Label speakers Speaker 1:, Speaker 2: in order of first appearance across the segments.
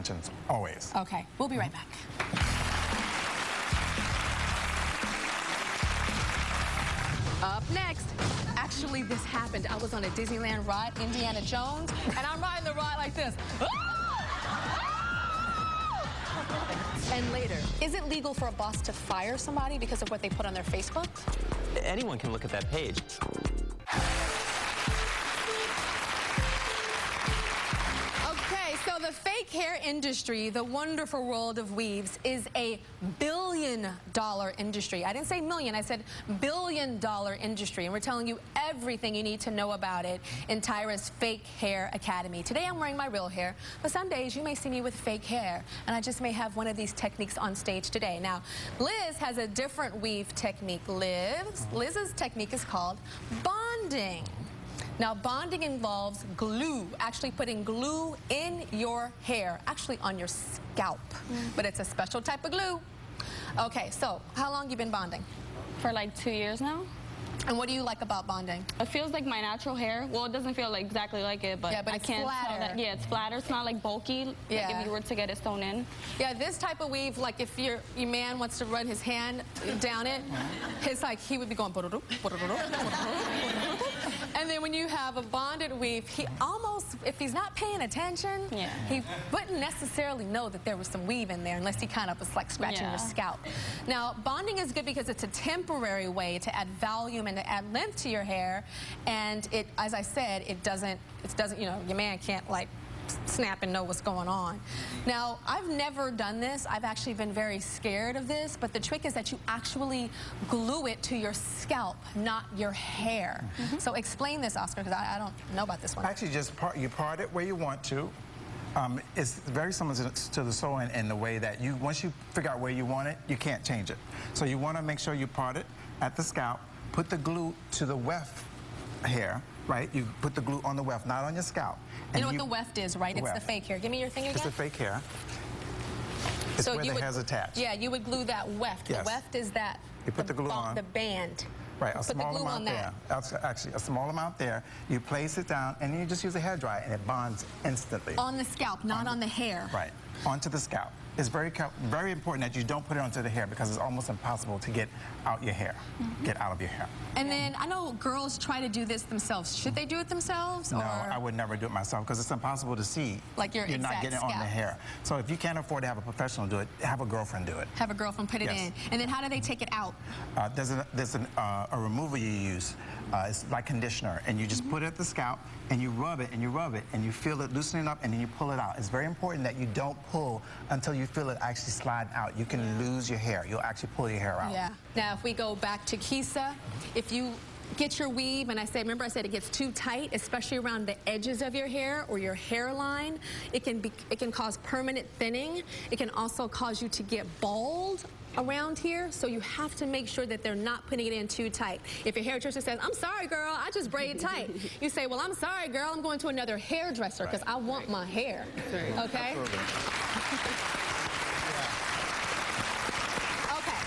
Speaker 1: extensions always.
Speaker 2: Okay, we'll be right back. Up next, actually this happened. I was on a Disneyland ride, Indiana Jones, and I'm riding the ride like this. And later, is it legal for a boss to fire somebody because of what they put on their Facebook?
Speaker 3: Anyone can look at that page.
Speaker 2: Okay, so the fake hair industry, the wonderful world of weaves, is a billion-dollar industry. I didn't say million, I said billion-dollar industry, and we're telling you everything you need to know about it in Tyra's Fake Hair Academy. Today I'm wearing my real hair, but some days you may see me with fake hair, and I just may have one of these techniques on stage today. Now, Liz has a different weave technique. Liz's technique is called bonding. Now, bonding involves glue, actually putting glue in your hair, actually on your scalp, but it's a special type of glue. Okay, so how long you been bonding?
Speaker 4: For like 2 years now.
Speaker 2: And what do you like about bonding?
Speaker 4: It feels like my natural hair. Well, it doesn't feel like exactly like it, but,
Speaker 2: yeah, but
Speaker 4: I
Speaker 2: it's
Speaker 4: can't
Speaker 2: flatter.
Speaker 4: tell that. Yeah, it's flatter. It's not like bulky,
Speaker 2: yeah.
Speaker 4: like if you were to get it sewn in.
Speaker 2: Yeah, this type of weave, like if your man wants to run his hand down it, it's like he would be going, and then when you have a bonded weave, he almost, if he's not paying attention, he wouldn't necessarily know that there was some weave in there unless he kind of was like scratching your scalp. Now, bonding is good because it's a temporary way to add volume and to add length to your hair, and it, as I said, it doesn't, you know, your man can't like snap and know what's going on. Now, I've never done this. I've actually been very scared of this, but the trick is that you actually glue it to your scalp, not your hair. So explain this, Oscar, because I don't know about this one.
Speaker 1: Actually, just you part it where you want to. It's very similar to the sewing in the way that once you figure out where you want it, you can't change it. So you want to make sure you part it at the scalp, put the glue to the weft hair, right? You put the glue on the weft, not on your scalp.
Speaker 2: You know what the weft is, right? It's the fake hair. Give me your thing again.
Speaker 1: It's the fake hair. It's where the hair's attached.
Speaker 2: Yeah, you would glue that weft.
Speaker 1: Yes.
Speaker 2: The weft is that.
Speaker 1: You put the glue on.
Speaker 2: The band.
Speaker 1: Right, a small amount there. Actually, a small amount there. You place it down, and then you just use a hairdryer, and it bonds instantly.
Speaker 2: On the scalp, not on the hair.
Speaker 1: Right, onto the scalp. It's very important that you don't put it onto the hair because it's almost impossible to get out your hair, get out of your hair.
Speaker 2: And then I know girls try to do this themselves. Should they do it themselves?
Speaker 1: No,
Speaker 2: or?
Speaker 1: I would never do it myself because it's impossible to see.
Speaker 2: Like you're
Speaker 1: not getting it on the hair. So if you can't afford to have a professional do it, have a girlfriend do it.
Speaker 2: Have a girlfriend put it in. And then how do they take it out?
Speaker 1: There's a remover you use. It's like conditioner, and you just put it at the scalp, and you rub it, and you rub it, and you feel it loosening up, and then you pull it out. It's very important that you don't pull until you feel it actually slide out. You can lose your hair. You'll actually pull your hair out.
Speaker 2: Yeah. Now, if we go back to Kisa, if you get your weave, and remember I said it gets too tight, especially around the edges of your hair or your hairline, it can cause permanent thinning. It can also cause you to get bald around here, so you have to make sure that they're not putting it in too tight. If your hairdresser says, "I'm sorry, girl, I just braid tight," you say, "Well, I'm sorry, girl, I'm going to another hairdresser because I want my hair." Okay? Okay.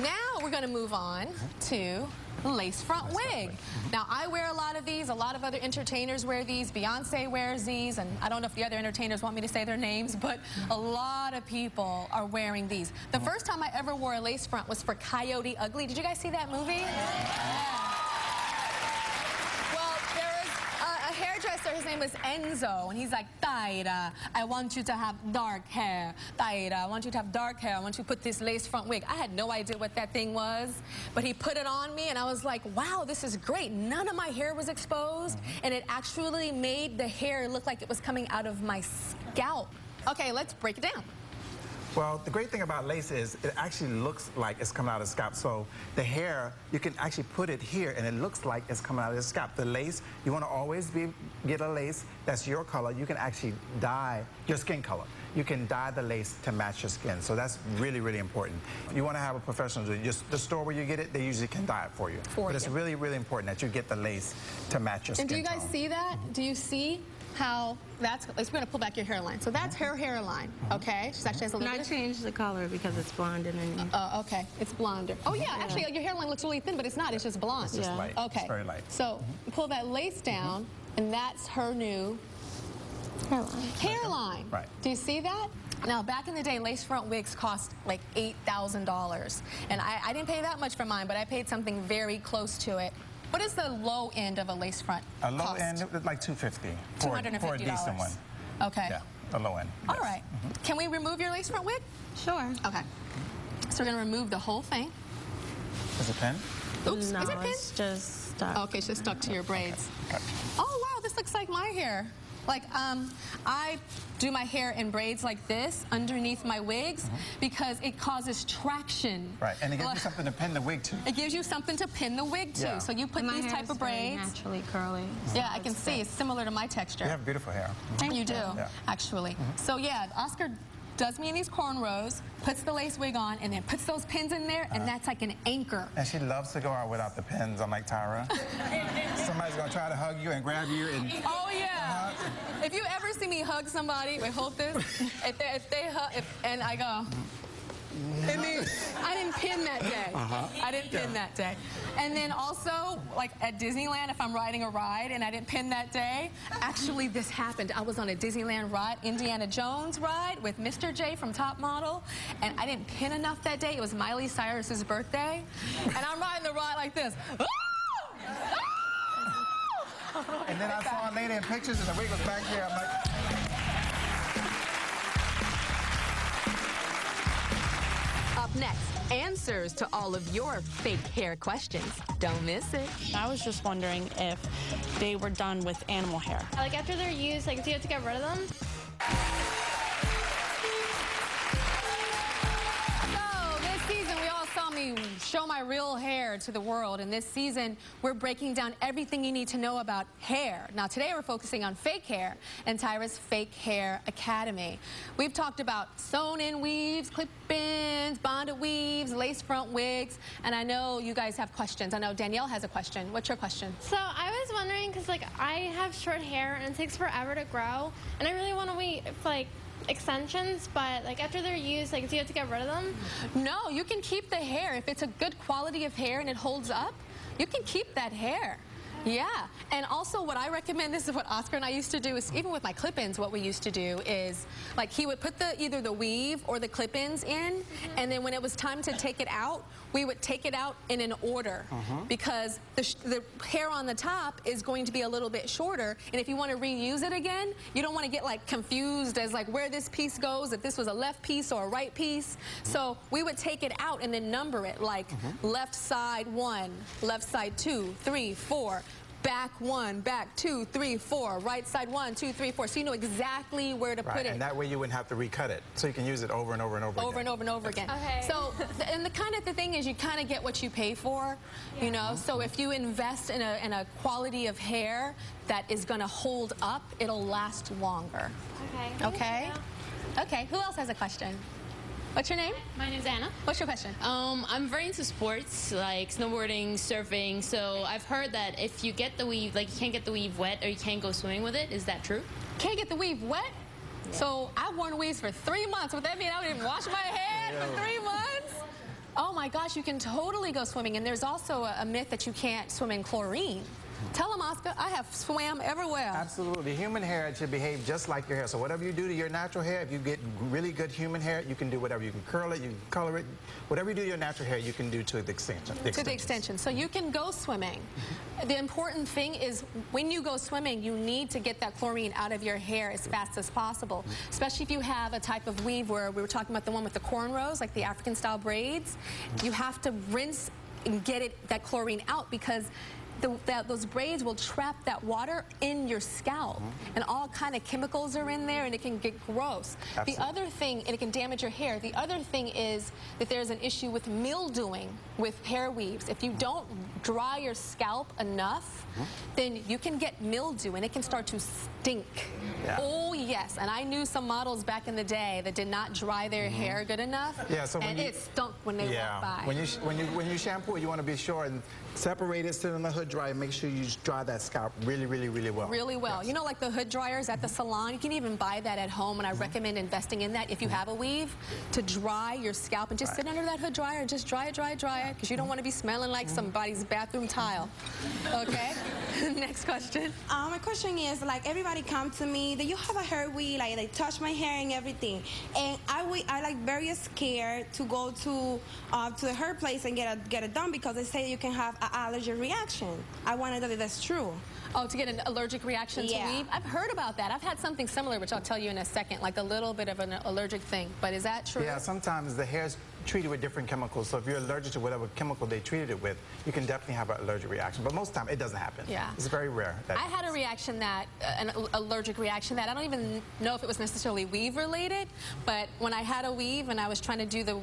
Speaker 2: Now we're going to move on to lace front wig. Now, I wear a lot of these. A lot of other entertainers wear these. Beyonce wears these, and I don't know if the other entertainers want me to say their names, but a lot of people are wearing these. The first time I ever wore a lace front was for Coyote Ugly. Did you guys see that movie? Yeah. Well, there was a hairdresser. His name was Enzo, and he's like, "Tyra, I want you to have dark hair. Tyra, I want you to have dark hair. I want you to put this lace front wig." I had no idea what that thing was, but he put it on me, and I was like, wow, this is great. None of my hair was exposed, and it actually made the hair look like it was coming out of my scalp. Okay, let's break it down.
Speaker 1: Well, the great thing about lace is it actually looks like it's coming out of the scalp. So the hair, you can actually put it here and it looks like it's coming out of the scalp. The lace, you want to always get a lace that's your color. You can actually dye your skin color. You can dye the lace to match your skin. So that's really, really important. You want to have a professional do it. Just the store where you get it, they usually can dye it for you. But it's really, really important that you get the lace to match your skin
Speaker 2: tone. And do you guys see that? Do you see how that's, we're going to pull back your hairline. So that's her hairline, okay? She actually has a little bit.
Speaker 5: I changed the color because it's blonde and
Speaker 2: okay, it's blonder. Oh yeah, actually your hairline looks really thin, but it's not, it's just blonde.
Speaker 1: It's just light.
Speaker 2: Okay.
Speaker 1: It's very light.
Speaker 2: So pull that lace down, and that's her new
Speaker 5: Hairline.
Speaker 2: Hairline.
Speaker 1: Right.
Speaker 2: Do you see that? Now, back in the day, lace front wigs cost like $8,000. And I didn't pay that much for mine, but I paid something very close to it. What is the low end of a lace front
Speaker 1: A low
Speaker 2: cost?
Speaker 1: end, like $250 for a decent one.
Speaker 2: Okay.
Speaker 1: Yeah, a low end.
Speaker 2: All
Speaker 1: yes.
Speaker 2: right. Can we remove your lace front wig?
Speaker 5: Sure.
Speaker 2: Okay. So we're going to remove the whole thing.
Speaker 1: Is it pin?
Speaker 2: Oops,
Speaker 5: No,
Speaker 2: is it pin?
Speaker 5: it's just stuck.
Speaker 2: Okay, it's just stuck to your braids.
Speaker 1: Okay.
Speaker 2: Oh, wow, this looks like my hair. Like, I do my hair in braids like this underneath my wigs because it causes traction.
Speaker 1: Right, and it gives you something to pin the wig to.
Speaker 2: It gives you something to pin the wig to.
Speaker 1: Yeah.
Speaker 2: So you put
Speaker 5: My
Speaker 2: these
Speaker 5: hair
Speaker 2: type
Speaker 5: is
Speaker 2: of
Speaker 5: very
Speaker 2: braids.
Speaker 5: naturally curly.
Speaker 2: Yeah, I can see. It's similar to my texture.
Speaker 1: You have beautiful hair.
Speaker 2: You do,
Speaker 1: Yeah.
Speaker 2: actually. So yeah, Oscar does me in these cornrows, puts the lace wig on, and then puts those pins in there, and that's like an anchor.
Speaker 1: And she loves to go out without the pins. I'm like, Tyra, somebody's gonna try to hug you and grab you and...
Speaker 2: Oh yeah. If you ever see me hug somebody, wait, hold this. If they hug, and I go, it means I didn't pin that day. I didn't pin that day. And then also, like at Disneyland, if I'm riding a ride and I didn't pin that day, actually this happened. I was on a Disneyland ride, Indiana Jones ride with Mr. J from Top Model, and I didn't pin enough that day. It was Miley Cyrus's birthday, and I'm riding the ride like this.
Speaker 1: And then I saw a lady in pictures and the wig was back here. I'm like...
Speaker 6: Up next, answers to all of your fake hair questions. Don't miss it.
Speaker 4: I was just wondering if they were done with animal hair.
Speaker 7: Like after they're used, like do you have to get rid of them?
Speaker 2: So this season, we all saw me show my real hair to the world. And this season, we're breaking down everything you need to know about hair. Now, today we're focusing on fake hair and Tyra's Fake Hair Academy. We've talked about sewn-in weaves, clip-ins, bonded weaves, lace front wigs. And I know you guys have questions. I know Danielle has a question. What's your question?
Speaker 7: So I was wondering, because like I have short hair and it takes forever to grow, and I really want to wait for like extensions, but like after they're used, like do you have to get rid of them?
Speaker 2: No, you can keep the hair. If it's a good quality of hair and it holds up, you can keep that hair. Yeah, and also what I recommend, this is what Oscar and I used to do, is even with my clip-ins, what we used to do is, like he would put either the weave or the clip-ins in, and then when it was time to take it out, we would take it out in an order, because the hair on the top is going to be a little bit shorter, and if you want to reuse it again, you don't want to get like confused as like where this piece goes, if this was a left piece or a right piece. So we would take it out and then number it, like left side 1, left side 2, 3, 4. Back 1, back 2, 3, 4, right side 1, 2, 3, 4. So you know exactly where to put
Speaker 1: Right,
Speaker 2: it.
Speaker 1: and that way you wouldn't have to recut it. So you can use it over and over and over again.
Speaker 2: Over and over and over again.
Speaker 7: Okay.
Speaker 2: So, and the thing is, you kind of get what you pay for, you know. So if you invest in a quality of hair that is going to hold up, it'll last longer.
Speaker 7: Okay.
Speaker 2: Okay? Okay, who else has a question? What's your name?
Speaker 8: My name's Anna.
Speaker 2: What's your question?
Speaker 8: I'm very into sports, like snowboarding, surfing. So I've heard that if you get the weave, like you can't get the weave wet or you can't go swimming with it. Is that true?
Speaker 2: Can't get the weave wet? So I've worn weaves for 3 months. Would that mean I didn't wash my head for 3 months? Oh my gosh, you can totally go swimming. And there's also a myth that you can't swim in chlorine. Tell them, Oscar, I have swam everywhere.
Speaker 1: Absolutely. Human hair, it should behave just like your hair. So whatever you do to your natural hair, if you get really good human hair, you can do whatever. You can curl it, you can color it. Whatever you do to your natural hair, you can do to the extension.
Speaker 2: To the extension. So you can go swimming. The important thing is when you go swimming, you need to get that chlorine out of your hair as fast as possible, especially if you have a type of weave where we were talking about the one with the cornrows, like the African style braids. You have to rinse and get that chlorine out, because those braids will trap that water in your scalp, and all kind of chemicals are in there, and it can get gross.
Speaker 1: Absolutely.
Speaker 2: The other thing, and it can damage your hair. The other thing is that there's an issue with mildewing with hair weaves. If you don't dry your scalp enough, then you can get mildew, and it can start to stink.
Speaker 1: Yeah.
Speaker 2: Oh yes, and I knew some models back in the day that did not dry their hair good enough,
Speaker 1: Yeah, so when
Speaker 2: and
Speaker 1: you-
Speaker 2: it stunk when they walked by.
Speaker 1: When you shampoo, you want to be sure and separate it, sit in the hood dryer, make sure you dry that scalp really, really, really well.
Speaker 2: Really well.
Speaker 1: Yes.
Speaker 2: You know, like the hood dryers at the salon, you can even buy that at home, and I recommend investing in that if you have a weave, to dry your scalp and just sit under that hood dryer and just dry it, because you don't want to be smelling like somebody's bathroom tile. Okay? Next question.
Speaker 9: My question is, like, everybody come to me, do you have a hair weave? Like, they touch my hair and everything. And I like very scared to go to the hair place and get it done because they say you can have an allergy reaction. I want to know if that's true.
Speaker 2: Oh, to get an allergic reaction to weave? I've heard about that. I've had something similar, which I'll tell you in a second, like a little bit of an allergic thing. But is that true?
Speaker 1: Yeah, sometimes the hair's treated with different chemicals. So if you're allergic to whatever chemical they treated it with, you can definitely have an allergic reaction. But most of the time, it doesn't happen.
Speaker 2: Yeah.
Speaker 1: It's very rare.
Speaker 2: I had a reaction that, an allergic reaction that I don't even know if it was necessarily weave related, but when I had a weave and I was trying to do the